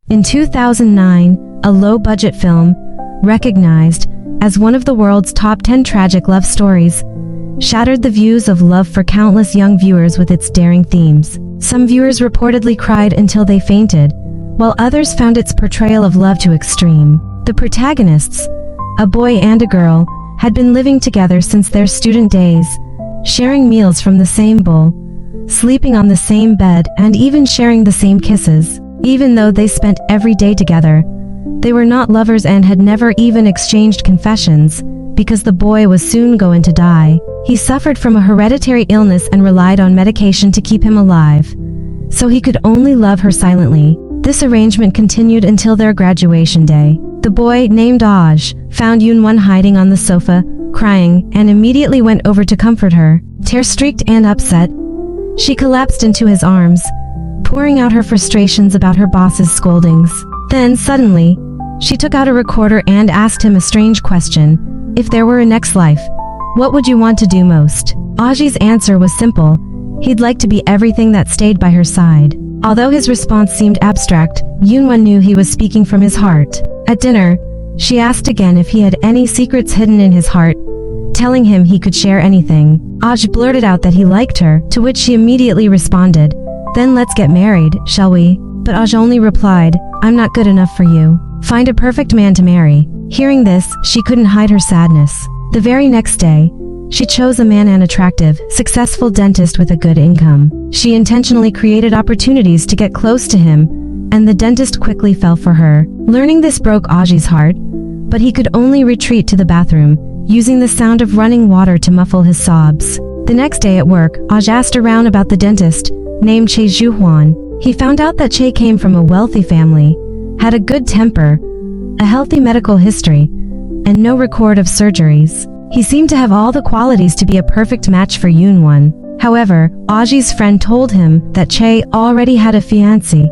In 2009, a low-budget film, recognized as one of the world's top 10 tragic love stories, shattered the views of love for countless young viewers with its daring themes. Some viewers reportedly cried until they fainted, while others found its portrayal of love too extreme. The protagonists, a boy and a girl, had been living together since their student days, sharing meals from the same bowl, sleeping on the same bed, and even sharing the same kisses. Even though they spent every day together, they were not lovers and had never even exchanged confessions, because the boy was soon going to die. He suffered from a hereditary illness and relied on medication to keep him alive, so he could only love her silently. This arrangement continued until their graduation day. The boy, named Aj, found Yoonwon hiding on the sofa, crying, and immediately went over to comfort her. Tear-streaked and upset, she collapsed into his arms, pouring out her frustrations about her boss's scoldings. Then, suddenly, she took out a recorder and asked him a strange question. If there were a next life, what would you want to do most? Aji's answer was simple. He'd like to be everything that stayed by her side. Although his response seemed abstract, Yoonwon knew he was speaking from his heart. At dinner, she asked again if he had any secrets hidden in his heart, telling him he could share anything. Aj blurted out that he liked her, to which she immediately responded, "Then let's get married, shall we?" But Aj only replied, "I'm not good enough for you. Find a perfect man to marry." Hearing this, she couldn't hide her sadness. The very next day, she chose a man, an attractive, successful dentist with a good income. She intentionally created opportunities to get close to him, and the dentist quickly fell for her. Learning this broke Aji's heart, but he could only retreat to the bathroom, using the sound of running water to muffle his sobs. The next day at work, Aj asked around about the dentist, named Che Ju-hwan. He found out that Che came from a wealthy family, had a good temper, a healthy medical history, and no record of surgeries. He seemed to have all the qualities to be a perfect match for Yoonwon. However, Aji's friend told him that Che already had a fiancé,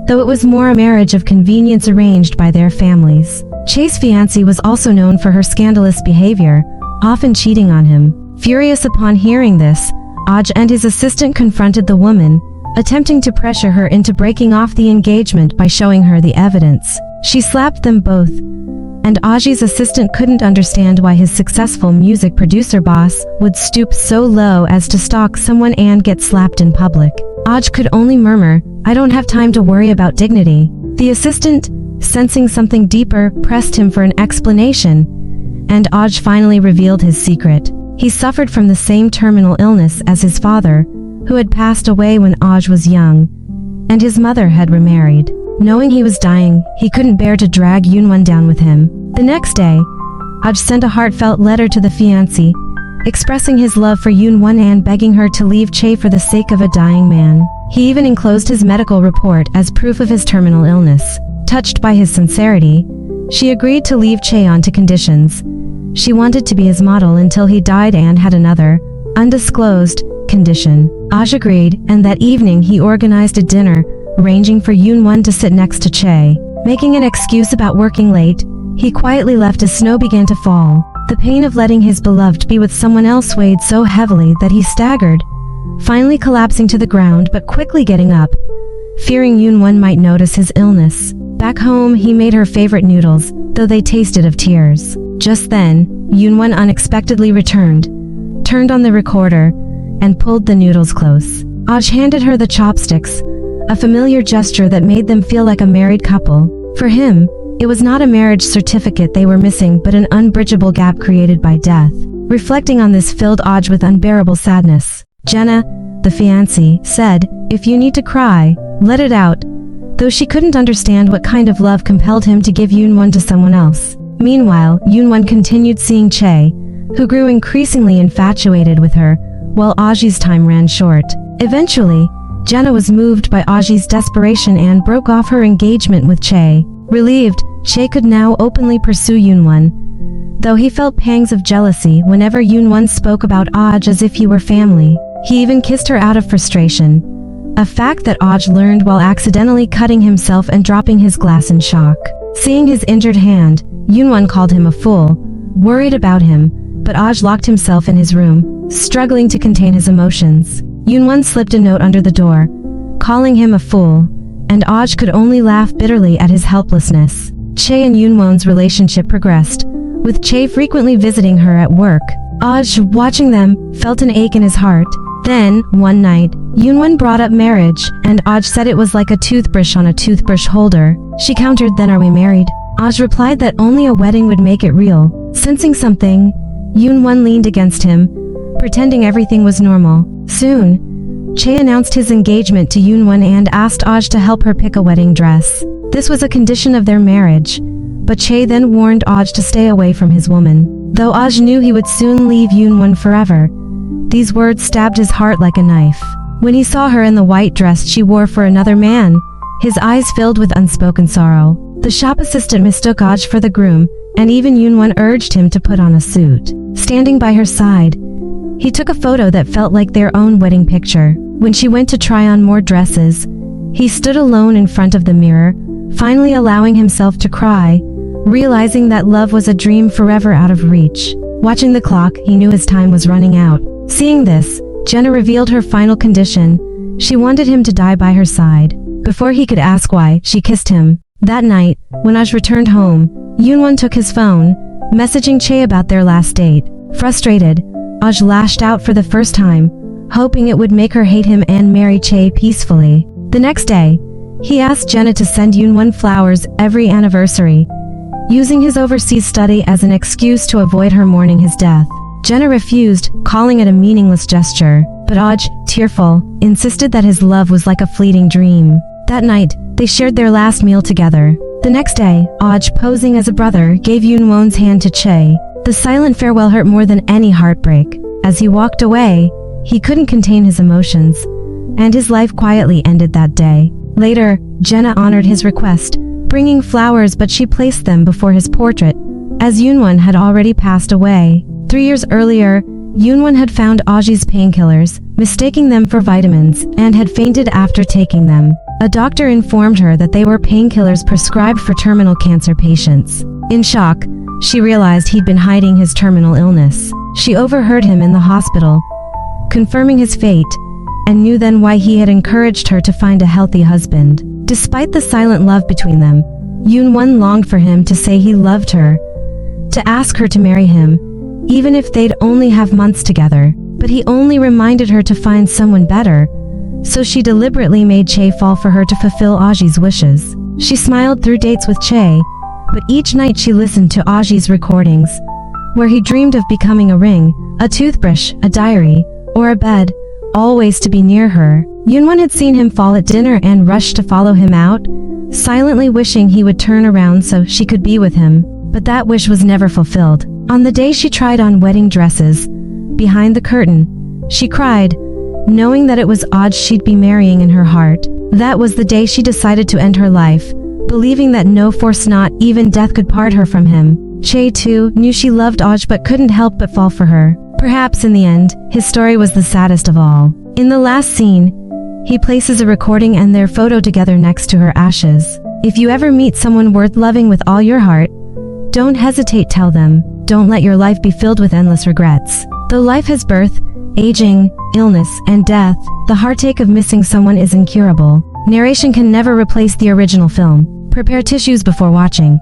though it was more a marriage of convenience arranged by their families. Che's fiancée was also known for her scandalous behavior, often cheating on him. Furious upon hearing this, Aj and his assistant confronted the woman, attempting to pressure her into breaking off the engagement by showing her the evidence. She slapped them both, and Aji's assistant couldn't understand why his successful music producer boss would stoop so low as to stalk someone and get slapped in public. Aj could only murmur, "I don't have time to worry about dignity." The assistant, sensing something deeper, pressed him for an explanation, and Aj finally revealed his secret. He suffered from the same terminal illness as his father, who had passed away when Aj was young, and his mother had remarried. Knowing he was dying, he couldn't bear to drag Yoonwon down with him. The next day, Aj sent a heartfelt letter to the fiancée, expressing his love for Yoonwon and begging her to leave Che for the sake of a dying man. He even enclosed his medical report as proof of his terminal illness. Touched by his sincerity, she agreed to leave Che on two conditions. She wanted to be his model until he died and had another, undisclosed, condition. Aj agreed, and that evening he organized a dinner, arranging for Yoonwon to sit next to Che. Making an excuse about working late, he quietly left as snow began to fall. The pain of letting his beloved be with someone else weighed so heavily that he staggered, finally collapsing to the ground but quickly getting up, fearing Yoonwon might notice his illness. Back home, he made her favorite noodles, though they tasted of tears. Just then, Yoonwon unexpectedly returned, turned on the recorder, and pulled the noodles close. Aj handed her the chopsticks, a familiar gesture that made them feel like a married couple. For him, it was not a marriage certificate they were missing but an unbridgeable gap created by death. Reflecting on this filled Aj with unbearable sadness. Jenna, the fiancée, said, "If you need to cry, let it out," though she couldn't understand what kind of love compelled him to give Yoonwon to someone else. Meanwhile, Yoonwon continued seeing Che, who grew increasingly infatuated with her, while Aji's time ran short. Eventually, Jenna was moved by Aji's desperation and broke off her engagement with Che. Relieved, Che could now openly pursue Yoonwon, though he felt pangs of jealousy whenever Yoonwon spoke about Aj as if he were family. He even kissed her out of frustration, a fact that Aj learned while accidentally cutting himself and dropping his glass in shock. Seeing his injured hand, Yoonwon called him a fool, worried about him, but Aj locked himself in his room, struggling to contain his emotions. Yoonwon slipped a note under the door, calling him a fool, and Aj could only laugh bitterly at his helplessness. Che and Yoonwon's relationship progressed, with Che frequently visiting her at work. Aj, watching them, felt an ache in his heart. Then, one night, Yoonwon brought up marriage, and Aj said it was like a toothbrush on a toothbrush holder. She countered, "Then are we married?" Aj replied that only a wedding would make it real. Sensing something, Yoonwon leaned against him, pretending everything was normal. Soon, Che announced his engagement to Yoonwon and asked Aj to help her pick a wedding dress. This was a condition of their marriage, but Che then warned Aj to stay away from his woman. Though Aj knew he would soon leave Yoonwon forever, these words stabbed his heart like a knife. When he saw her in the white dress she wore for another man, his eyes filled with unspoken sorrow. The shop assistant mistook Aj for the groom, and even Yoonwon urged him to put on a suit. Standing by her side, he took a photo that felt like their own wedding picture. When she went to try on more dresses, he stood alone in front of the mirror, finally allowing himself to cry, realizing that love was a dream forever out of reach. Watching the clock, he knew his time was running out. Seeing this, Jenna revealed her final condition. She wanted him to die by her side. Before he could ask why, she kissed him. That night, when Aj returned home, Yoonwon took his phone, messaging Che about their last date. Frustrated, Aj lashed out for the first time, hoping it would make her hate him and marry Che peacefully. The next day, he asked Jenna to send Yoonwon flowers every anniversary, using his overseas study as an excuse to avoid her mourning his death. Jenna refused, calling it a meaningless gesture, but Aj, tearful, insisted that his love was like a fleeting dream. That night, they shared their last meal together. The next day, Aj, posing as a brother, gave Yoonwon's hand to Che. The silent farewell hurt more than any heartbreak. As he walked away, he couldn't contain his emotions, and his life quietly ended that day. Later, Jenna honored his request, bringing flowers, but she placed them before his portrait, as Yoonwon had already passed away. 3 years earlier, Yoonwon had found Aj's painkillers, mistaking them for vitamins, and had fainted after taking them. A doctor informed her that they were painkillers prescribed for terminal cancer patients. In shock, she realized he'd been hiding his terminal illness. She overheard him in the hospital, confirming his fate, and knew then why he had encouraged her to find a healthy husband. Despite the silent love between them, Yoonwon longed for him to say he loved her, to ask her to marry him, even if they'd only have months together. But he only reminded her to find someone better, so she deliberately made Che fall for her to fulfill Aj's wishes. She smiled through dates with Che, but each night she listened to Aj's recordings, where he dreamed of becoming a ring, a toothbrush, a diary, or a bed, always to be near her. Yoonwon had seen him fall at dinner and rushed to follow him out, silently wishing he would turn around so she could be with him. But that wish was never fulfilled. On the day she tried on wedding dresses, behind the curtain, she cried, knowing that it was Aj she'd be marrying in her heart. That was the day she decided to end her life, believing that no force, not even death, could part her from him. Che, too, knew she loved Aj but couldn't help but fall for her. Perhaps in the end, his story was the saddest of all. In the last scene, he places a recording and their photo together next to her ashes. If you ever meet someone worth loving with all your heart, don't hesitate, tell them. Don't let your life be filled with endless regrets. Though life has birth, aging, illness, and death, the heartache of missing someone is incurable. Narration can never replace the original film. Prepare tissues before watching.